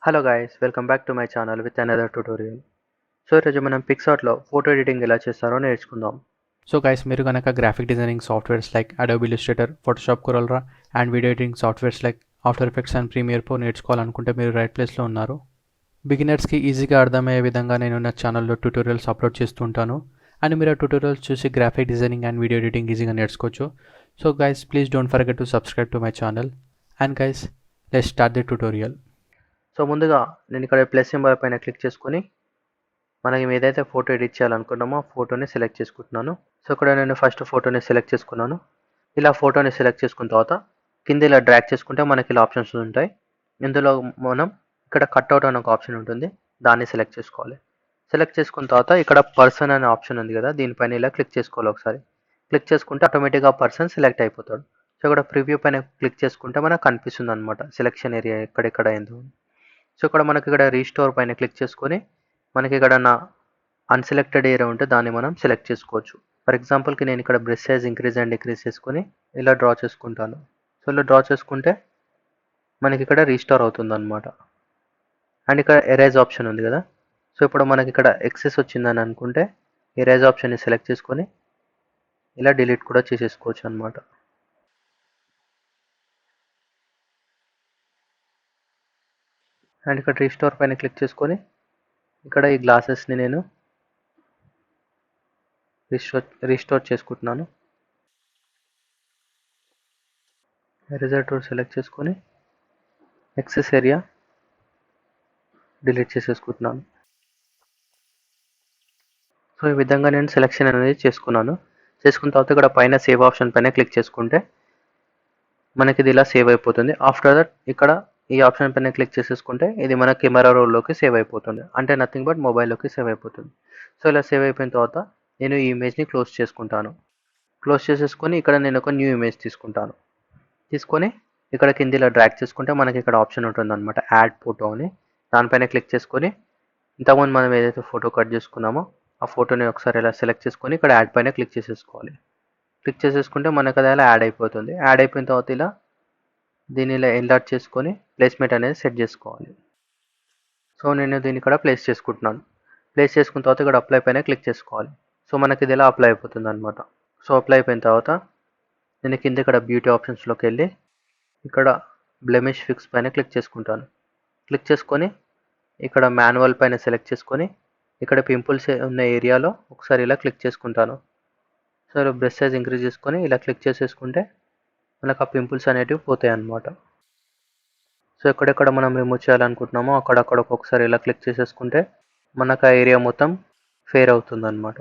Hello guys, welcome back to my channel with another tutorial. So ఈరోజు మనం పిక్సార్ట్లో photo editing ఎలా చేస్తారో నేర్చుకుందాం. సో గైస్, మీరు కనుక graphic designing softwares like Adobe Illustrator, Photoshop, CorelDRAW and video editing softwares like After Effects and Premiere Pro నేర్చుకోవాలనుకుంటే మీరు right ప్లేస్లో ఉన్నారు. బిగినర్స్కి ఈజీగా అర్థమయ్యే విధంగా నేను నా ఛానల్లో ట్యూటోరియల్స్ అప్లోడ్ చేస్తుంటాను అండ్ మీరు ఆ ట్యూటోరియల్స్ చూసి graphic designing and video editing ఈజీగా నేర్చుకోవచ్చు. So guys, please don't forget to subscribe to my channel and guys, let's start the tutorial. So ముందుగా నేను ఇక్కడ ప్లస్ సింబల్ పైన క్లిక్ చేసుకొని మనం ఏదైతే ఫోటో ఎడిట్ చేయాలనుకున్నామో ఆ ఫోటోని సెలెక్ట్ చేసుకుంటున్నాను. సో ఇక్కడ నేను ఫస్ట్ ఫోటోని సెలెక్ట్ చేసుకున్నాను. ఇలా ఫోటోని సెలెక్ట్ చేసుకున్న తర్వాత కింద ఇలా డ్రాగ్ చేసుకుంటే మనకి ఇలా ఆప్షన్స్ ఉంటాయి. ఇందులో మనం ఇక్కడ కట్అవుట్ అనే ఒక ఆప్షన్ ఉంటుంది, దాన్ని సెలెక్ట్ చేసుకోవాలి. సెలెక్ట్ చేసుకున్న తర్వాత ఇక్కడ పర్సన్ అనే ఆప్షన్ ఉంది కదా, దీనిపైన ఇలా క్లిక్ చేసుకోవాలి. ఒకసారి క్లిక్ చేసుకుంటే ఆటోమేటిక్గా పర్సన్ సెలెక్ట్ అయిపోతాడు. సో ఇక్కడ ప్రివ్యూ పైన క్లిక్ చేసుకుంటే మనకు కనిపిస్తుంది అనమాట సెలెక్షన్ ఏరియా ఎక్కడెక్కడ అయిందో. సో ఇక్కడ మనకి ఇక్కడ రీస్టోర్ పైన క్లిక్ చేసుకొని మనకి ఇక్కడ నా అన్సెలెక్టెడ్ ఏరియా ఉంటే దాన్ని మనం సెలెక్ట్ చేసుకోవచ్చు. ఫర్ ఎగ్జాంపుల్కి నేను ఇక్కడ brush size increase and decrease చేసుకొని ఇలా డ్రా చేసుకుంటాను. సో ఇలా డ్రా చేసుకుంటే మనకి ఇక్కడ రీస్టోర్ అవుతుంది అనమాట. అండ్ ఇక్కడ ఎరేజ్ ఆప్షన్ ఉంది కదా, సో ఇప్పుడు మనకి ఇక్కడ ఎక్సెస్ వచ్చిందని అనుకుంటే ఎరేజ్ ఆప్షన్ని సెలెక్ట్ చేసుకొని ఇలా డిలీట్ కూడా చేసేసుకోవచ్చు అనమాట. అండ్ ఇక్కడ రీస్టోర్ పైన క్లిక్ చేసుకొని ఇక్కడ ఈ గ్లాసెస్ని నేను రీస్టోర్ చేసుకుంటున్నాను. ఎరేజర్ టూల్ సెలెక్ట్ చేసుకొని ఎక్సెస్ ఏరియా డిలీట్ చేసేసుకుంటున్నాను. సో ఈ విధంగా నేను సెలెక్షన్ అనేది చేసుకున్నాను. చేసుకున్న తర్వాత ఇక్కడ పైన సేవ్ ఆప్షన్ పైన క్లిక్ చేసుకుంటే మనకి ఇది ఇలా సేవ్ అయిపోతుంది. ఆఫ్టర్ దట్ ఇక్కడ ఈ ఆప్షన్ పైన క్లిక్ చేసేసుకుంటే ఇది మన కెమెరా రోల్లోకి సేవ్ అయిపోతుంది, అంటే నథింగ్ బట్ మొబైల్లోకి సేవ్ అయిపోతుంది. సో ఇలా సేవ్ అయిపోయిన తర్వాత నేను ఈ ఇమేజ్ని క్లోజ్ చేసుకుంటాను. క్లోజ్ చేసేసుకొని ఇక్కడ నేను ఒక న్యూ ఇమేజ్ తీసుకుంటాను. తీసుకొని ఇక్కడ కింద ఇలా డ్రాగ్ చేసుకుంటే మనకి ఇక్కడ ఆప్షన్ ఉంటుంది అనమాట, యాడ్ ఫోటో అని. దానిపైన క్లిక్ చేసుకొని ఇంతకుముందు మనం ఏదైతే ఫోటో కట్ చేసుకున్నామో ఆ ఫోటోని ఒకసారి ఇలా సెలెక్ట్ చేసుకొని ఇక్కడ యాడ్ పైన క్లిక్ చేసేసుకోవాలి. క్లిక్ చేసేసుకుంటే మనకు అది అలా యాడ్ అయిపోతుంది. యాడ్ అయిపోయిన తర్వాత ఇలా దీన్ని ఇలా ఎన్లార్జ్ చేసుకొని ప్లేస్మెంట్ అనేది సెట్ చేసుకోవాలి. సో నేను దీన్ని ఇక్కడ ప్లేస్ చేసుకుంటున్నాను. ప్లేస్ చేసుకున్న తర్వాత ఇక్కడ అప్లై పైన క్లిక్ చేసుకోవాలి. సో మనకి ఇది ఇలా అప్లై అయిపోతుంది అనమాట. సో అప్లై అయిపోయిన తర్వాత నేను కింద ఇక్కడ బ్యూటీ ఆప్షన్స్లోకి వెళ్ళి ఇక్కడ బ్లెమిష్ ఫిక్స్ పైన క్లిక్ చేసుకుంటాను. క్లిక్ చేసుకొని ఇక్కడ మాన్యువల్ పైన సెలెక్ట్ చేసుకొని ఇక్కడ పింపుల్స్ ఉన్న ఏరియాలో ఒకసారి ఇలా క్లిక్ చేసుకుంటాను. సో బ్రష్ సైజ్ ఇంక్రీజ్ చేసుకొని ఇలా క్లిక్ చేసేసుకుంటే మనకు ఆ పింపుల్స్ అనేటివి పోతాయి అన్నమాట. సో ఎక్కడెక్కడ మనం రిమూవ్ చేయాలనుకుంటున్నామో అక్కడక్కడ ఒక్కొక్కసారి ఇలా క్లిక్ చేసేసుకుంటే మనకు ఆ ఏరియా మొత్తం ఫేర్ అవుతుంది అన్నమాట.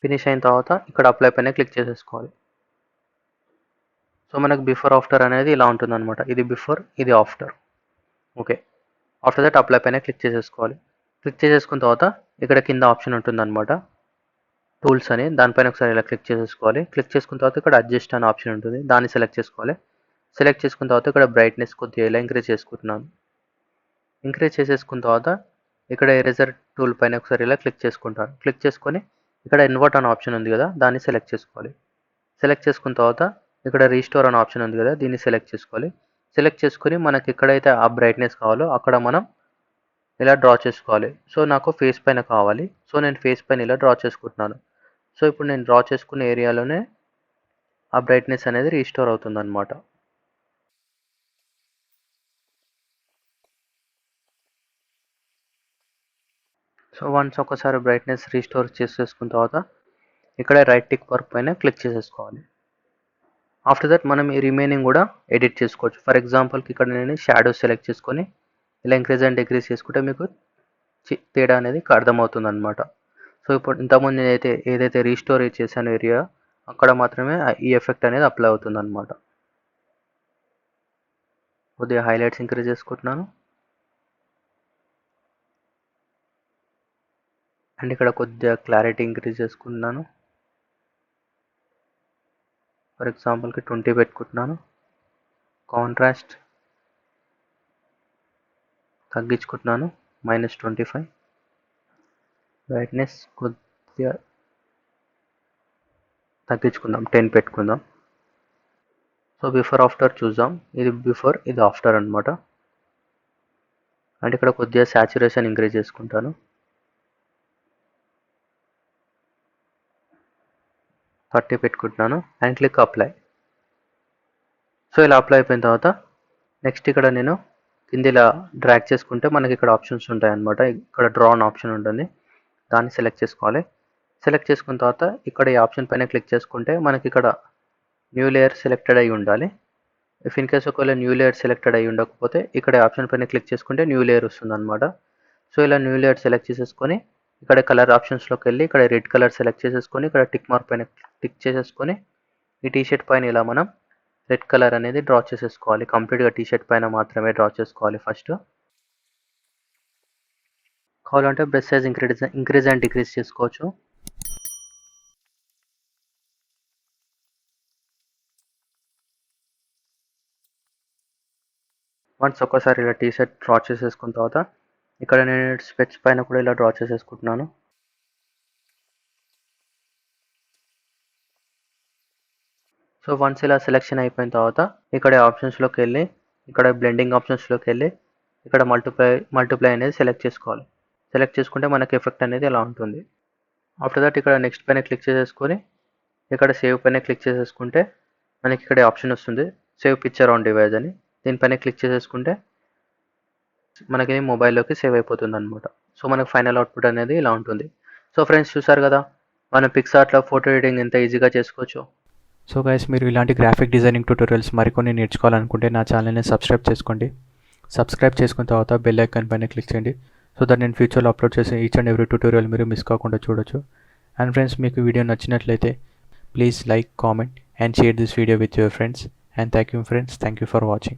ఫినిష్ అయిన తర్వాత ఇక్కడ అప్లై పైన క్లిక్ చేసేసుకోవాలి. సో మనకు బిఫోర్ ఆఫ్టర్ అనేది ఇలా ఉంటుంది అనమాట. ఇది బిఫోర్, ఇది after. Okay, after that apply పైన క్లిక్ చేసేసుకోవాలి. క్లిక్ చేసేసుకున్న తర్వాత ఇక్కడ కింద ఆప్షన్ ఉంటుంది అనమాట, టూల్స్ అని. దానిపైన ఒకసారి ఇలా క్లిక్ చేసేసుకోవాలి. క్లిక్ చేసుకున్న తర్వాత ఇక్కడ అడ్జస్ట్ అనే ఆప్షన్ ఉంటుంది, దాన్ని సెలెక్ట్ చేసుకోవాలి. సెలెక్ట్ చేసుకున్న తర్వాత ఇక్కడ బ్రైట్నెస్ కొద్దిగా ఇలా ఇంక్రీజ్ చేసుకుంటున్నాను. ఇంక్రీజ్ చేసేసుకున్న తర్వాత ఇక్కడ ఎరేజర్ టూల్ పైన ఒకసారి ఇలా క్లిక్ చేసుకుంటాను. క్లిక్ చేసుకొని ఇక్కడ ఇన్వర్ట్ అనే ఆప్షన్ ఉంది కదా, దాన్ని సెలెక్ట్ చేసుకోవాలి. సెలెక్ట్ చేసుకున్న తర్వాత ఇక్కడ రీస్టోర్ అనే ఆప్షన్ ఉంది కదా, దీన్ని సెలెక్ట్ చేసుకోవాలి. సెలెక్ట్ చేసుకొని మనకి ఎక్కడైతే ఆ బ్రైట్నెస్ కావాలో అక్కడ మనం ఇలా డ్రా చేసుకోవాలి. సో నాకు ఫేస్ పైన కావాలి, సో నేను ఫేస్ పైన ఇలా డ్రా చేసుకుంటున్నాను. సో ఇప్పుడు నేను డ్రా చేసుకున్న ఏరియాలోనే ఆ బ్రైట్నెస్ అనేది రీస్టోర్ అవుతుంది అనమాట. సో వన్స్ ఒకసారి బ్రైట్నెస్ రీస్టోర్ చేసేసుకున్న తర్వాత ఇక్కడ రైట్ టిక్ వర్క్ పైన క్లిక్ చేసేసుకోవాలి. ఆఫ్టర్ దట్ మనం ఈ రిమైనింగ్ కూడా ఎడిట్ చేసుకోవచ్చు. ఫర్ ఎగ్జాంపుల్కి ఇక్కడ నేను షాడో సెలెక్ట్ చేసుకొని ఇలా ఇంక్రీజ్ అండ్ డిక్రీజ్ చేసుకుంటే మీకు తేడా అనేది అర్థమవుతుంది అనమాట. సో ఇప్పుడు ఇంతకుముందు నేనైతే ఏదైతే రీస్టోర్ చేశాను ఏరియా, అక్కడ మాత్రమే ఈ ఎఫెక్ట్ అనేది అప్లై అవుతుంది అనమాట. కొద్దిగా హైలైట్స్ ఇంక్రీజ్ చేసుకుంటున్నాను అండ్ ఇక్కడ కొద్దిగా క్లారిటీ ఇంక్రీజ్ చేసుకుంటున్నాను. ఫర్ ఎగ్జాంపుల్కి 20 పెట్టుకుంటున్నాను. కాంట్రాస్ట్ తగ్గించుకుంటున్నాను, -25. బ్రైట్నెస్ కొద్దిగా తగ్గించుకుందాం, 10 పెట్టుకుందాం. సో బిఫోర్ ఆఫ్టర్ చూద్దాం. ఇది బిఫోర్, ఇది ఆఫ్టర్ అనమాట. అండ్ ఇక్కడ కొద్దిగా సాచురేషన్ ఇంక్రీజ్ చేసుకుంటాను. 30 పెట్టుకుంటున్నాను అండ్ క్లిక్ అప్లై. సో ఇలా అప్లై అయిపోయిన తర్వాత నెక్స్ట్ ఇక్కడ నేను కింద ఇలా డ్రాగ్ చేసుకుంటే మనకి ఇక్కడ ఆప్షన్స్ ఉంటాయి అన్నమాట. ఇక్కడ డ్రా అన్ ఆప్షన్ ఉంటుంది, దాన్ని సెలెక్ట్ చేసుకోవాలి. సెలెక్ట్ చేసుకున్న తర్వాత ఇక్కడ ఈ ఆప్షన్ పైన క్లిక్ చేసుకుంటే మనకి ఇక్కడ న్యూ లేయర్ సెలెక్టెడ్ అయి ఉండాలి. ఇఫ్ ఇన్ కేస్ ఒకవేళ న్యూ లేయర్ సెలెక్టెడ్ అయి ఉండకపోతే ఇక్కడ ఆప్షన్ పైన క్లిక్ చేసుకుంటే న్యూ లేయర్ వస్తుంది అనమాట. సో ఇలా న్యూ లేయర్ సెలెక్ట్ చేసేసుకొని ఇక్కడ కలర్ ఆప్షన్స్లోకి వెళ్ళి ఇక్కడ రెడ్ కలర్ సెలెక్ట్ చేసేసుకొని ఇక్కడ టిక్ మార్క్ పైన క్లిక్ చేసేసుకొని ఈ టీషర్ట్ పైన ఇలా మనం రెడ్ కలర్ అనేది డ్రా చేసేసుకోవాలి. కంప్లీట్గా టీషర్ట్ పైన మాత్రమే డ్రా చేసుకోవాలి. ఫస్ట్ కావాలంటే brush size increase and decrease చేసుకోవచ్చు. వన్స్ ఒక్కసారి ఇలా టీషర్ట్ డ్రా చేసేసుకున్న తర్వాత ఇక్కడ నేను స్పెట్స్ పైన కూడా ఇలా డ్రా చేసేసుకుంటున్నాను. సో వన్స్ ఇలా సెలెక్షన్ అయిపోయిన తర్వాత ఇక్కడ ఆప్షన్స్లోకి వెళ్ళి ఇక్కడ బ్లెండింగ్ ఆప్షన్స్లోకి వెళ్ళి ఇక్కడ మల్టిప్లై అనేది సెలెక్ట్ చేసుకోవాలి. సెలెక్ట్ చేసుకుంటే మనకి ఎఫెక్ట్ అనేది ఇలా ఉంటుంది. ఆఫ్టర్ దట్ ఇక్కడ నెక్స్ట్ పైన క్లిక్ చేసేసుకొని ఇక్కడ సేవ్ పైన క్లిక్ చేసేసుకుంటే మనకి ఇక్కడ ఆప్షన్ వస్తుంది సేవ్ పిక్చర్ ఆన్ డివైస్ అని. దీనిపైన క్లిక్ చేసేసుకుంటే మనకి మొబైల్లోకి సేవ్ అయిపోతుంది అనమాట. సో మనకు ఫైనల్ అవుట్పుట్ అనేది ఇలా ఉంటుంది. సో ఫ్రెండ్స్ చూసారు కదా మనం పిక్సార్ట్లో ఫోటో ఎడిటింగ్ ఎంత ఈజీగా చేసుకోవచ్చు. సో గైస్, మీరు ఇలాంటి గ్రాఫిక్ డిజైనింగ్ ట్యూటోరియల్స్ మరికొన్ని నేర్చుకోవాలనుకుంటే నా ఛానల్ని సబ్స్క్రైబ్ చేసుకోండి. సబ్స్క్రైబ్ చేసుకున్న తర్వాత బెల్ ఐకాన్ పైన క్లిక్ చేయండి. సో దట్ నేను ఫ్యూచర్లో అప్లోడ్ చేసే ఈచ్ అండ్ ఎవ్రీ ట్యూటోరియల్ మీరు మిస్ కాకుండా చూడొచ్చు. అండ్ ఫ్రెండ్స్, మీకు వీడియో నచ్చినట్లయితే please like, comment and share this video with your friends. And thank you friends, thank you for watching.